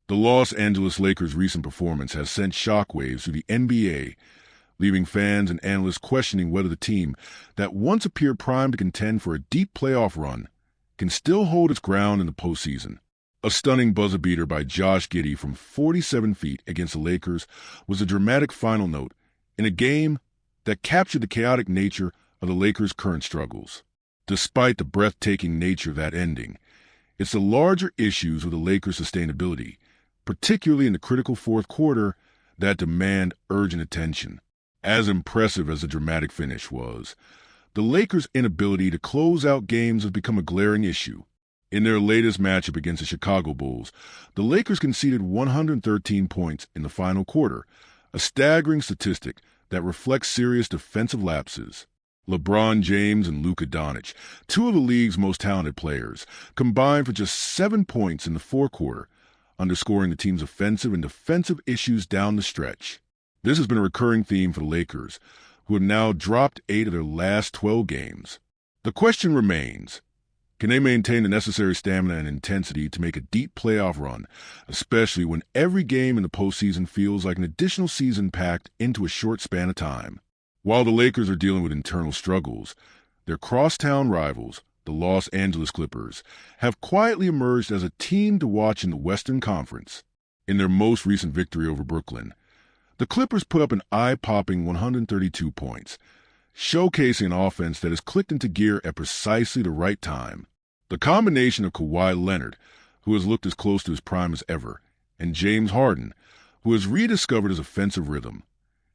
The Los Angeles Lakers' recent performance has sent shockwaves through the NBA, leaving fans and analysts questioning whether the team that once appeared primed to contend for a deep playoff run can still hold its ground in the postseason. A stunning buzzer beater by Josh Giddey from 47 feet against the Lakers was a dramatic final note in a game that captured the chaotic nature of the Lakers' current struggles. Despite the breathtaking nature of that ending, it's the larger issues with the Lakers' sustainability, particularly in the critical fourth quarter, that demand urgent attention. As impressive as the dramatic finish was, the Lakers' inability to close out games has become a glaring issue. In their latest matchup against the Chicago Bulls, the Lakers conceded 113 points in the final quarter, a staggering statistic that reflects serious defensive lapses. LeBron James and Luka Doncic, two of the league's most talented players, combined for just 7 points in the fourth quarter, underscoring the team's offensive and defensive issues down the stretch. This has been a recurring theme for the Lakers, who have now dropped 8 of their last 12 games. The question remains, can they maintain the necessary stamina and intensity to make a deep playoff run, especially when every game in the postseason feels like an additional season packed into a short span of time? While the Lakers are dealing with internal struggles, their crosstown rivals, the Los Angeles Clippers, have quietly emerged as a team to watch in the Western Conference. In their most recent victory over Brooklyn, the Clippers put up an eye-popping 132 points, showcasing an offense that has clicked into gear at precisely the right time. The combination of Kawhi Leonard, who has looked as close to his prime as ever, and James Harden, who has rediscovered his offensive rhythm,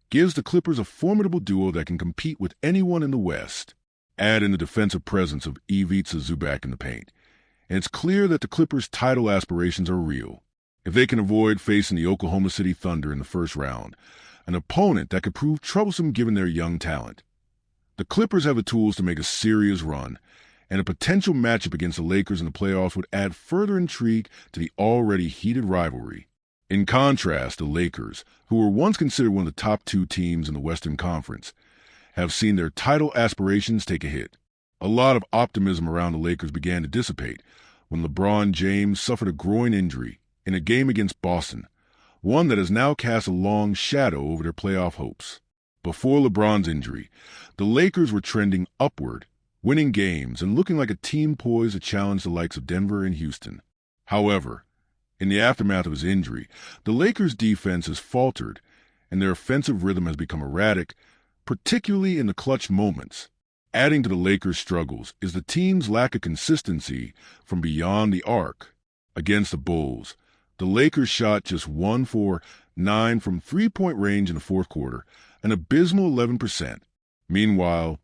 gives the Clippers a formidable duo that can compete with anyone in the West. Add in the defensive presence of Ivica Zubac in the paint, and it's clear that the Clippers' title aspirations are real. If they can avoid facing the Oklahoma City Thunder in the first round, an opponent that could prove troublesome given their young talent, the Clippers have the tools to make a serious run, and a potential matchup against the Lakers in the playoffs would add further intrigue to the already heated rivalry. In contrast, the Lakers, who were once considered one of the top 2 teams in the Western Conference, have seen their title aspirations take a hit. A lot of optimism around the Lakers began to dissipate when LeBron James suffered a groin injury in a game against Boston, one that has now cast a long shadow over their playoff hopes. Before LeBron's injury, the Lakers were trending upward, winning games and looking like a team poised to challenge the likes of Denver and Houston. However, in the aftermath of his injury, the Lakers' defense has faltered and their offensive rhythm has become erratic, particularly in the clutch moments. Adding to the Lakers' struggles is the team's lack of consistency from beyond the arc. Against the Bulls, the Lakers shot just 1 for 9 from three-point range in the fourth quarter, an abysmal 11%. Meanwhile,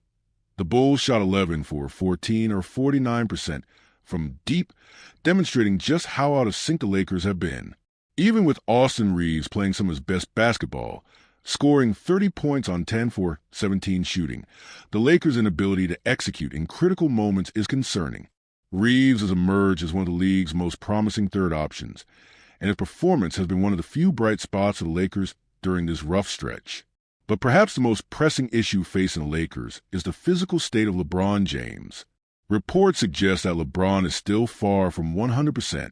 the Bulls shot 11 for 14 or 49% from deep, demonstrating just how out of sync the Lakers have been. Even with Austin Reeves playing some of his best basketball, scoring 30 points on 10 for 17 shooting, the Lakers' inability to execute in critical moments is concerning. Reeves has emerged as one of the league's most promising third options, and his performance has been one of the few bright spots of the Lakers during this rough stretch. But perhaps the most pressing issue facing the Lakers is the physical state of LeBron James. Reports suggest that LeBron is still far from 100%,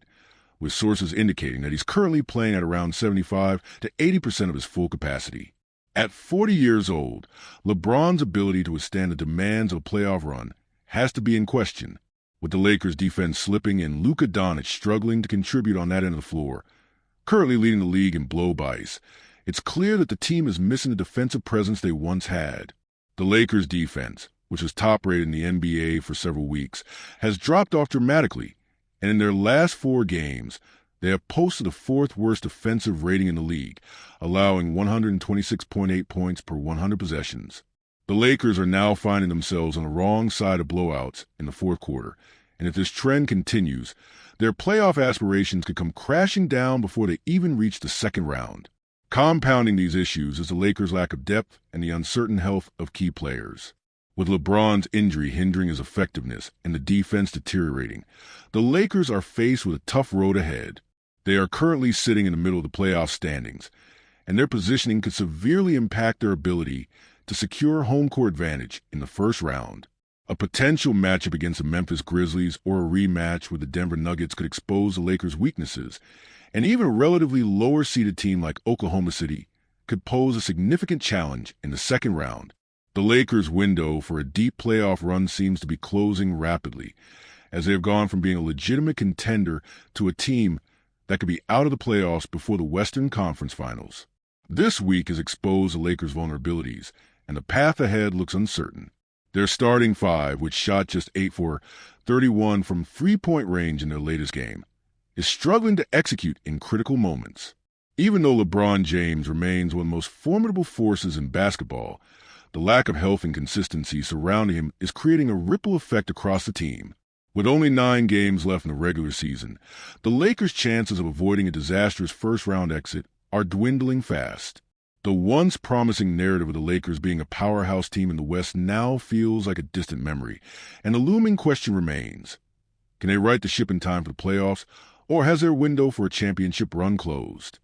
with sources indicating that he's currently playing at around 75 to 80% of his full capacity. At 40 years old, LeBron's ability to withstand the demands of a playoff run has to be in question, with the Lakers' defense slipping and Luka Doncic struggling to contribute on that end of the floor, currently leading the league in blow-bys. It's clear that the team is missing the defensive presence they once had. The Lakers' defense, which was top-rated in the NBA for several weeks, has dropped off dramatically, and in their last 4 games, they have posted the 4th-worst defensive rating in the league, allowing 126.8 points per 100 possessions. The Lakers are now finding themselves on the wrong side of blowouts in the fourth quarter, and if this trend continues, their playoff aspirations could come crashing down before they even reach the second round. Compounding these issues is the Lakers' lack of depth and the uncertain health of key players. With LeBron's injury hindering his effectiveness and the defense deteriorating, the Lakers are faced with a tough road ahead. They are currently sitting in the middle of the playoff standings, and their positioning could severely impact their ability to secure home court advantage in the first round. A potential matchup against the Memphis Grizzlies or a rematch with the Denver Nuggets could expose the Lakers' weaknesses And even a relatively lower-seeded team like Oklahoma City could pose a significant challenge in the second round. The Lakers' window for a deep playoff run seems to be closing rapidly, as they have gone from being a legitimate contender to a team that could be out of the playoffs before the Western Conference Finals. This week has exposed the Lakers' vulnerabilities, and the path ahead looks uncertain. Their starting five, which shot just 8 for 31 from three-point range in their latest game, is struggling to execute in critical moments. Even though LeBron James remains one of the most formidable forces in basketball, the lack of health and consistency surrounding him is creating a ripple effect across the team. With only 9 games left in the regular season, the Lakers' chances of avoiding a disastrous first-round exit are dwindling fast. The once promising narrative of the Lakers being a powerhouse team in the West now feels like a distant memory, and the looming question remains: can they right the ship in time for the playoffs, or has their window for a championship run closed?